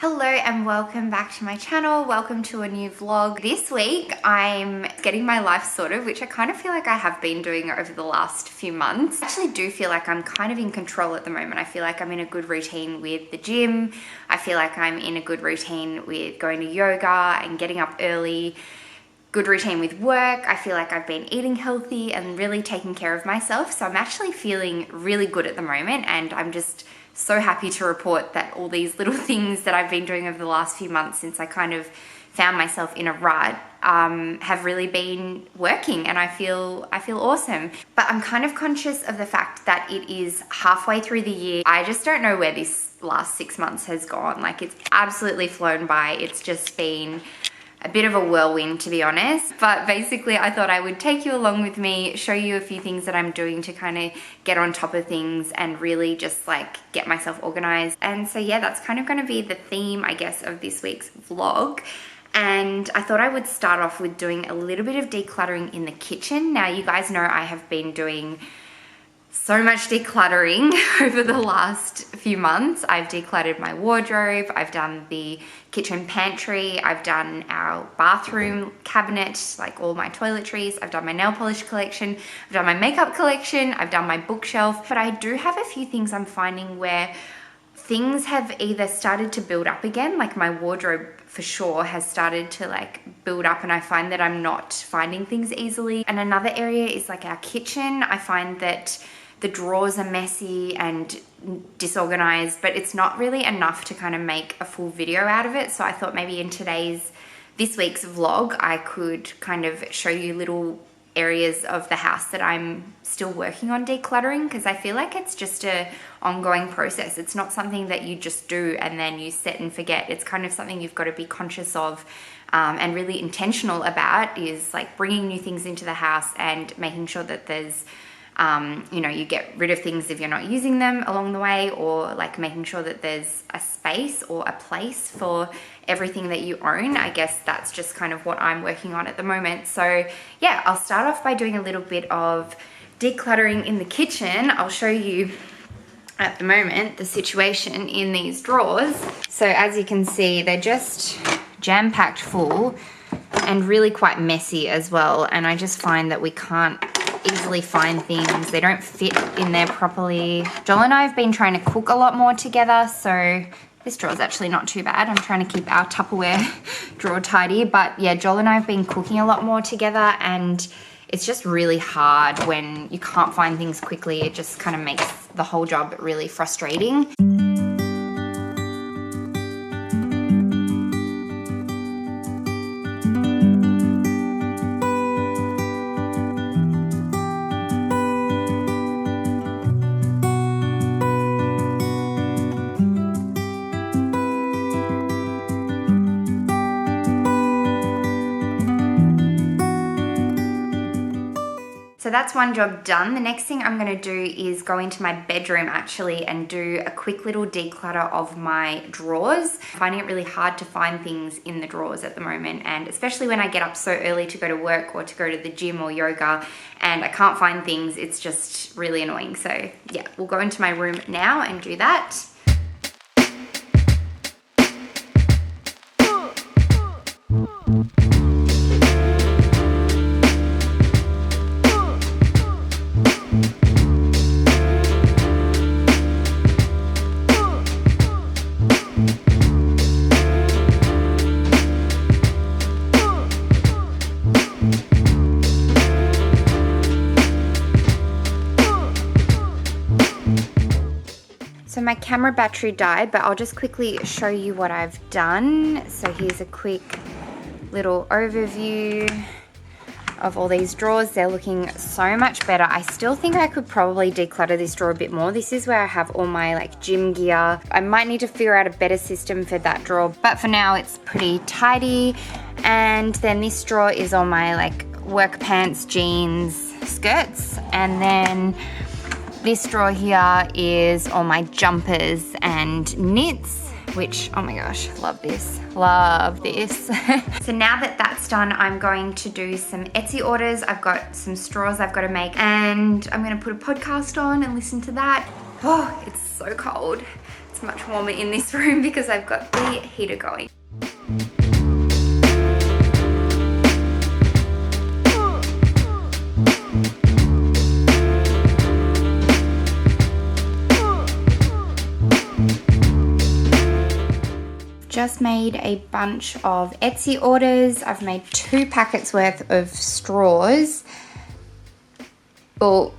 Hello and welcome back to my channel. Welcome to a new vlog. This week I'm getting my life sorted, which I kind of feel like I have been doing over the last few months. I actually do feel like I'm kind of in control at the moment. I feel like I'm in a good routine with the gym. I feel like I'm in a good routine with going to yoga and getting up early. Good routine with work. I feel like I've been eating healthy and really taking care of myself. So I'm actually feeling really good at the moment, and I'm just so happy to report that all these little things that I've been doing over the last few months since I kind of found myself in a rut have really been working, and I feel awesome. But I'm kind of conscious of the fact that it is halfway through the year. I just don't know where this last 6 months has gone. Like, it's absolutely flown by. It's just been a bit of a whirlwind, to be honest. But basically I thought I would take you along with me, show you a few things that I'm doing to kind of get on top of things and really just like get myself organized. And so yeah, that's kind of going to be the theme, I guess, of this week's vlog. And I thought I would start off with doing a little bit of decluttering in the kitchen. Now, you guys know I have been doing so much decluttering over the last few months. I've decluttered my wardrobe, I've done the kitchen pantry, I've done our bathroom cabinet, like all my toiletries, I've done my nail polish collection, I've done my makeup collection, I've done my bookshelf. But I do have a few things I'm finding where things have either started to build up again, like my wardrobe for sure has started to like build up, and I find that I'm not finding things easily. And another area is like our kitchen. I find that the drawers are messy and disorganized, but it's not really enough to kind of make a full video out of it. So I thought maybe in this week's vlog, I could kind of show you little areas of the house that I'm still working on decluttering, because I feel like it's just a ongoing process. It's not something that you just do and then you set and forget. It's kind of something you've got to be conscious of and really intentional about, is like bringing new things into the house and making sure that there's you get rid of things if you're not using them along the way, or like making sure that there's a space or a place for everything that you own. I guess that's just kind of what I'm working on at the moment. So yeah, I'll start off by doing a little bit of decluttering in the kitchen. I'll show you at the moment the situation in these drawers. So as you can see, they're just jam-packed full and really quite messy as well. And I just find that we can't easily find things. They don't fit in there properly. Joel and I have been trying to cook a lot more together, so this drawer is actually not too bad. I'm trying to keep our Tupperware drawer tidy, but yeah, Joel and I have been cooking a lot more together, and it's just really hard when you can't find things quickly. It just kind of makes the whole job really frustrating. So that's one job done. The next thing I'm going to do is go into my bedroom actually and do a quick little declutter of my drawers. I'm finding it really hard to find things in the drawers at the moment, and especially when I get up so early to go to work or to go to the gym or yoga and I can't find things, it's just really annoying. So yeah, we'll go into my room now and do that. So my camera battery died, but I'll just quickly show you what I've done. So here's a quick little overview of all these drawers. They're looking so much better. I still think I could probably declutter this drawer a bit more. This is where I have all my like gym gear. I might need to figure out a better system for that drawer, but for now it's pretty tidy. And then this drawer is all my like work pants, jeans, skirts, and then this drawer here is all my jumpers and knits, which, oh my gosh, love this. So now that that's done, I'm going to do some Etsy orders. I've got some straws I've got to make, and I'm going to put a podcast on and listen to that. Oh, it's so cold. It's much warmer in this room because I've got the heater going. Just made a bunch of Etsy orders. I've made 2 packets worth of straws. Oh,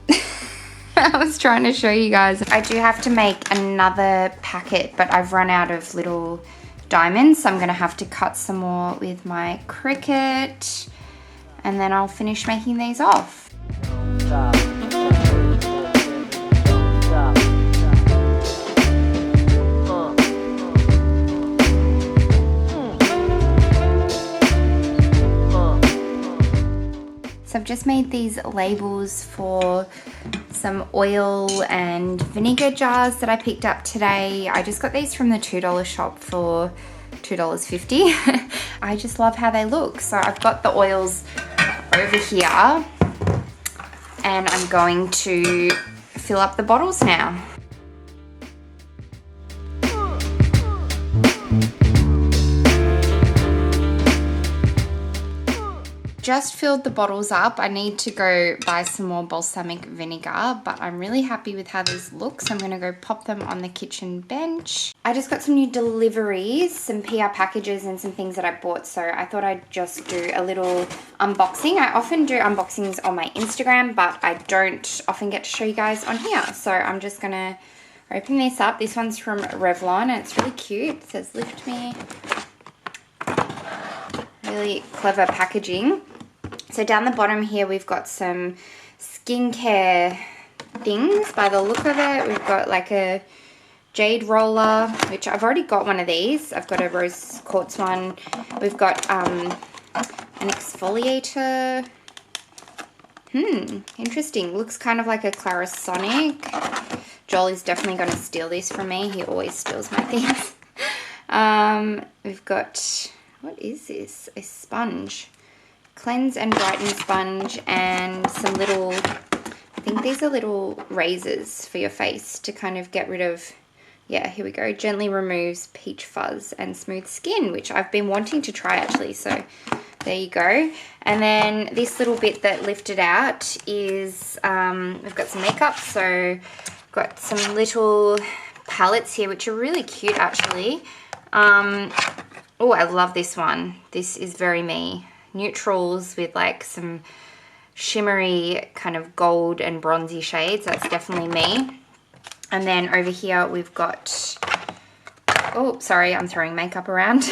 I was trying to show you guys. I do have to make another packet, but I've run out of little diamonds, so I'm gonna have to cut some more with my Cricut, and then I'll finish making these off. So I've just made these labels for some oil and vinegar jars that I picked up today. I just got these from the $2 shop for $2.50. I just love how they look. So I've got the oils over here and I'm going to fill up the bottles now. Just filled the bottles up. I need to go buy some more balsamic vinegar, but I'm really happy with how these look, so I'm gonna go pop them on the kitchen bench. I just got some new deliveries, some PR packages and some things that I bought, so I thought I'd just do a little unboxing. I often do unboxings on my Instagram, but I don't often get to show you guys on here, so I'm just gonna open this up. This one's from Revlon and it's really cute. It says lift me. Really clever packaging. So down the bottom here we've got some skincare things by the look of it. We've got like a jade roller, which I've already got one of these. I've got a rose quartz one. We've got an exfoliator. Interesting. Looks kind of like a Clarisonic. Joel is definitely going to steal this from me. He always steals my things. We've got, what is this? A sponge. Cleanse and brighten sponge and some little, I think these are little razors for your face to kind of get rid of, yeah, here we go. Gently removes peach fuzz and smooth skin, which I've been wanting to try actually, so there you go. And then this little bit that lifted out is, we've got some makeup, so got some little palettes here, which are really cute actually. Oh, I love this one. This is very me. Neutrals with like some shimmery kind of gold and bronzy shades. That's definitely me. And then over here we've got, oh, sorry, I'm throwing makeup around.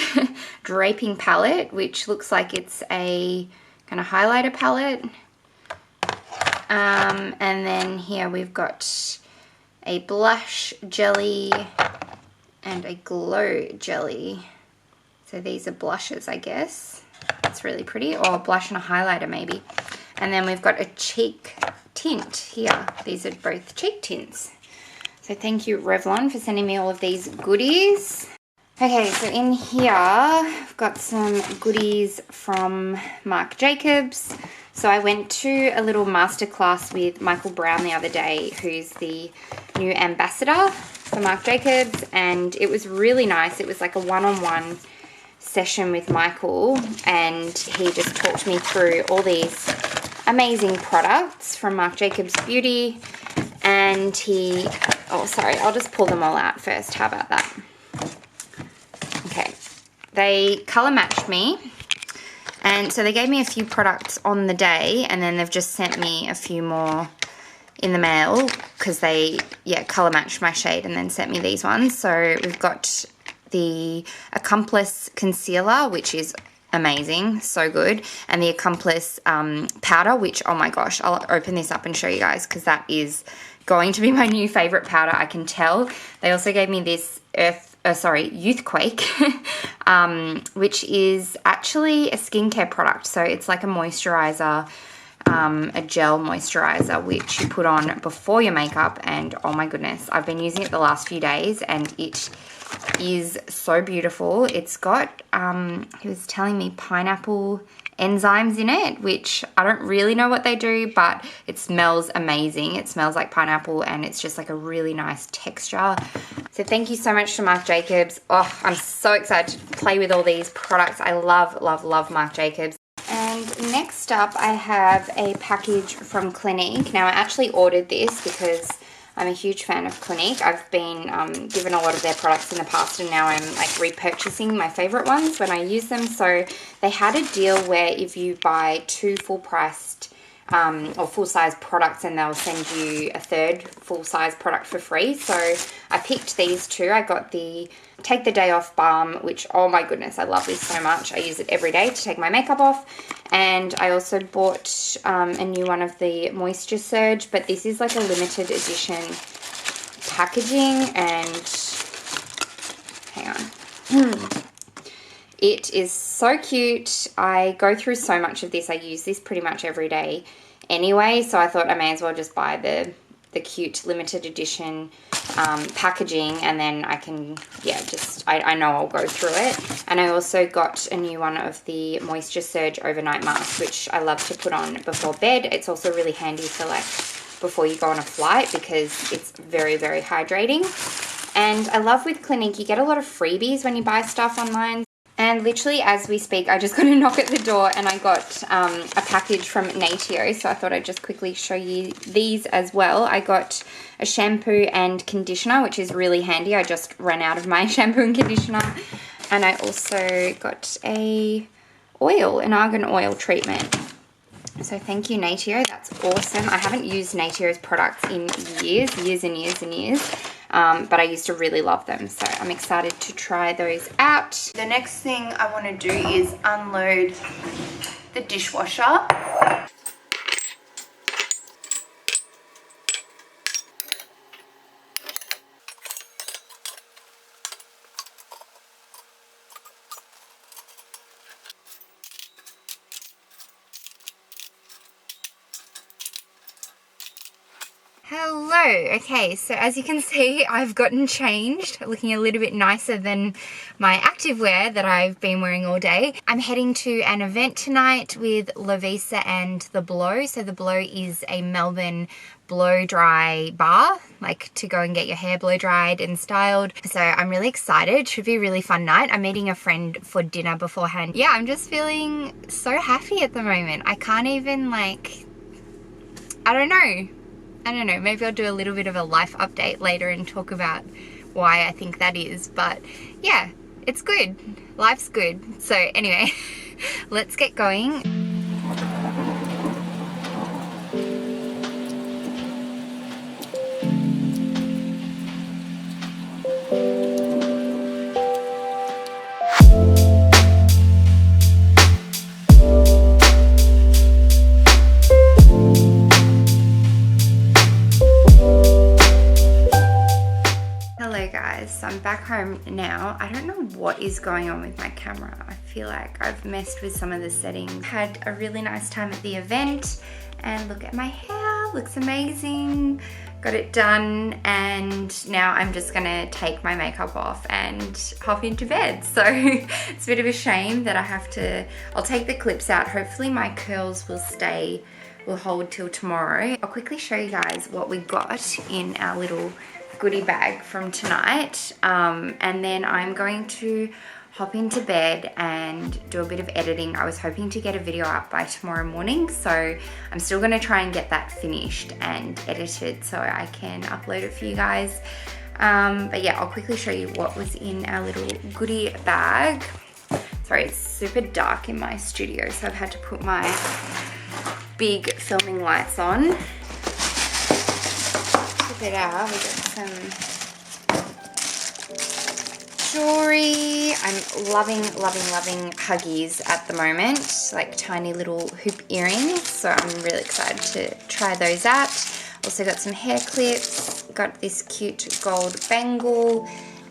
Draping palette, which looks like it's a kind of highlighter palette. And then here we've got a blush jelly and a glow jelly. So these are blushes, I guess. That's really pretty. Or blush and a highlighter maybe. And then we've got a cheek tint here. These are both cheek tints. So thank you Revlon for sending me all of these goodies. Okay, so in here I've got some goodies from Marc Jacobs. So I went to a little masterclass with Michael Brown the other day, who's the new ambassador for Marc Jacobs, and it was really nice. It was like a one-on-one session with Michael, and he just talked me through all these amazing products from Marc Jacobs Beauty, and he, oh sorry, I'll just pull them all out first. How about that? Okay, they color matched me, and so they gave me a few products on the day, and then they've just sent me a few more in the mail because they, yeah, color matched my shade and then sent me these ones. So we've got the Accomplice Concealer, which is amazing, so good, and the Accomplice powder, which, oh my gosh, I'll open this up and show you guys because that is going to be my new favorite powder, I can tell. They also gave me this Youthquake, which is actually a skincare product. So it's like a moisturizer, a gel moisturizer, which you put on before your makeup, and oh my goodness, I've been using it the last few days and it is so beautiful. It's got, he was telling me pineapple enzymes in it, which I don't really know what they do, but it smells amazing. It smells like pineapple and it's just like a really nice texture. So thank you so much to Marc Jacobs. Oh, I'm so excited to play with all these products. I love, love, love Marc Jacobs. And next up, I have a package from Clinique. Now, I actually ordered this because I'm a huge fan of Clinique. I've been given a lot of their products in the past, and now I'm like repurchasing my favorite ones when I use them. So they had a deal where if you buy 2 full-priced or full-size products, and they'll send you a 3rd full-size product for free. So I picked these 2. I got the Take the Day Off Balm, which, oh my goodness, I love this so much. I use it every day to take my makeup off. And I also bought a new one of the Moisture Surge, but this is like a limited edition packaging, and hang on. It is so cute. I go through so much of this. I use this pretty much every day anyway, so I thought I may as well just buy the cute limited edition packaging, and then I can, yeah, just, I know I'll go through it. And I also got a new one of the Moisture Surge Overnight Mask, which I love to put on before bed. It's also really handy for like before you go on a flight because it's very, very hydrating. And I love with Clinique, you get a lot of freebies when you buy stuff online. And literally as we speak, I just got a knock at the door and I got a package from Natio. So I thought I'd just quickly show you these as well. I got a shampoo and conditioner, which is really handy. I just ran out of my shampoo and conditioner. And I also got an argan oil treatment. So thank you, Natio. That's awesome. I haven't used Natio's products in years and years. But I used to really love them, so I'm excited to try those out. The next thing I want to do is unload the dishwasher. Hello. Okay, so as you can see, I've gotten changed, looking a little bit nicer than my activewear that I've been wearing all day. I'm heading to an event tonight with Lovisa and The Blow. So The Blow is a Melbourne blow dry bar, like to go and get your hair blow dried and styled. So I'm really excited. Should be a really fun night. I'm meeting a friend for dinner beforehand. Yeah, I'm just feeling so happy at the moment. I can't even like, I don't know, maybe I'll do a little bit of a life update later and talk about why I think that is. But yeah, it's good. Life's good. So anyway, let's get going. So I'm back home now. I don't know what is going on with my camera. I feel like I've messed with some of the settings. Had a really nice time at the event, and look at my hair, looks amazing. Got it done, and now I'm just gonna take my makeup off and hop into bed. So it's a bit of a shame that I'll take the clips out. Hopefully my curls will hold till tomorrow. I'll quickly show you guys what we got in our little goodie bag from tonight, and then I'm going to hop into bed and do a bit of editing. I was hoping to get a video up by tomorrow morning, so I'm still going to try and get that finished and edited so I can upload it for you guys. But yeah, I'll quickly show you what was in our little goodie bag. Sorry, it's super dark in my studio, so I've had to put my big filming lights on. It out. We got some jewelry. I'm loving Huggies at the moment, like tiny little hoop earrings, so I'm really excited to try those out. Also got some hair clips, got this cute gold bangle,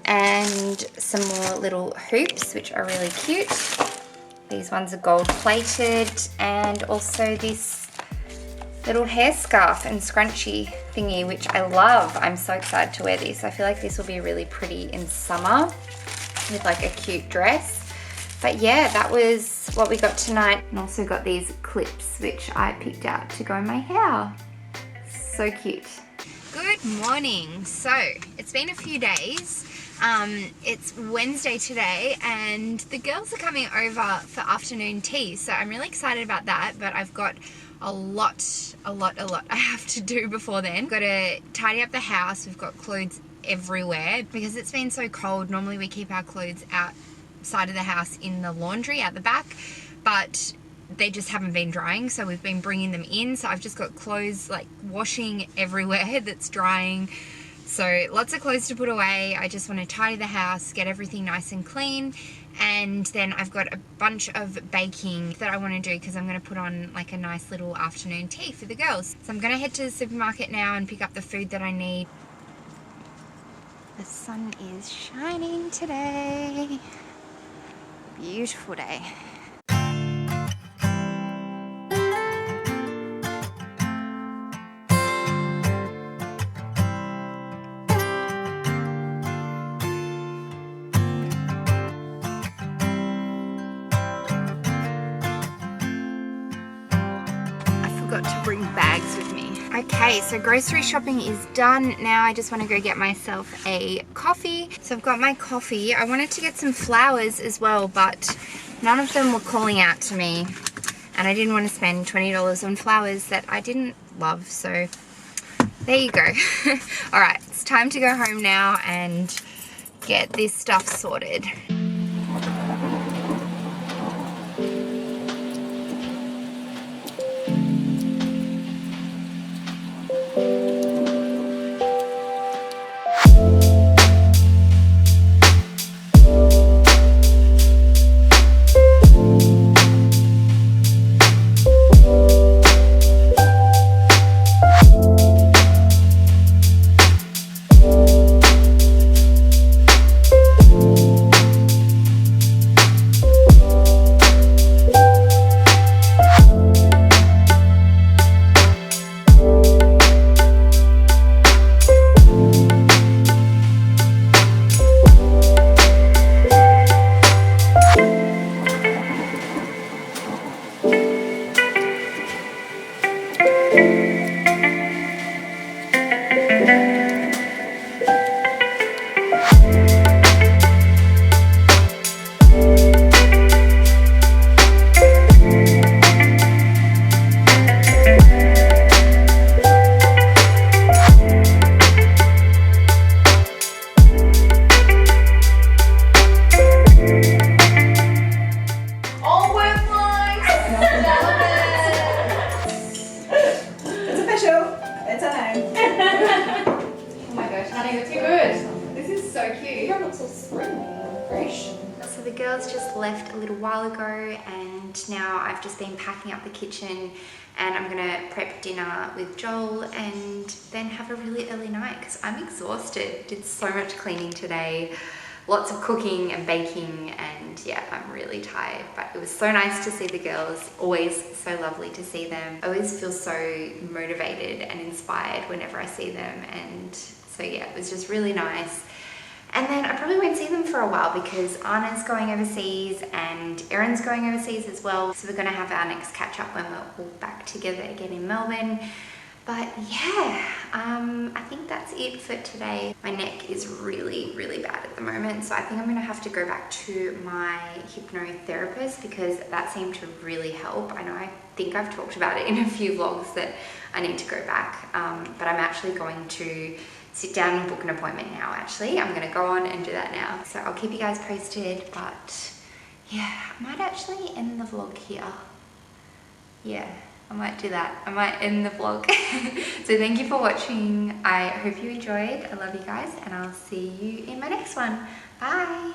and some more little hoops, which are really cute. These ones are gold plated, and also this little hair scarf and scrunchie thingy, which I love. I'm so excited to wear this. I feel like this will be really pretty in summer with like a cute dress. But yeah, that was what we got tonight. And also got these clips, which I picked out to go in my hair. So cute. Good morning. So it's been a few days. It's Wednesday today and the girls are coming over for afternoon tea, so I'm really excited about that, but I've got a lot I have to do before then. Got to tidy up the house. We've got clothes everywhere because it's been so cold. Normally we keep our clothes outside of the house in the laundry at the back, but they just haven't been drying, so we've been bringing them in. So I've just got clothes like washing everywhere that's drying. So lots of clothes to put away. I just want to tidy the house, get everything nice and clean. And then I've got a bunch of baking that I want to do because I'm going to put on like a nice little afternoon tea for the girls. So I'm going to head to the supermarket now and pick up the food that I need. The sun is shining today. Beautiful day. To bring bags with me. Okay, so grocery shopping is done. Now I just want to go get myself a coffee. So I've got my coffee. I wanted to get some flowers as well, but none of them were calling out to me. And I didn't want to spend $20 on flowers that I didn't love. So there you go. All right, it's time to go home now and get this stuff sorted. So the girls just left a little while ago and now I've just been packing up the kitchen and I'm gonna prep dinner with Joel and then have a really early night because I'm exhausted. Did so much cleaning today, lots of cooking and baking, and yeah, I'm really tired, but it was so nice to see the girls. Always so lovely to see them. I always feel so motivated and inspired whenever I see them, and so yeah, it was just really nice. And then I probably won't see them for a while because Anna's going overseas and Erin's going overseas as well. So we're gonna have our next catch up when we're all back together again in Melbourne. But yeah, I think that's it for today. My neck is really bad at the moment. So I think I'm gonna have to go back to my hypnotherapist because that seemed to really help. I think I've talked about it in a few vlogs that I need to go back, but I'm actually going to sit down and book an appointment now. Actually, I'm gonna go on and do that now. So I'll keep you guys posted, but yeah, I might actually end the vlog here. Yeah, I might do that. I might end the vlog. So thank you for watching. I hope you enjoyed. I love you guys and I'll see you in my next one. Bye.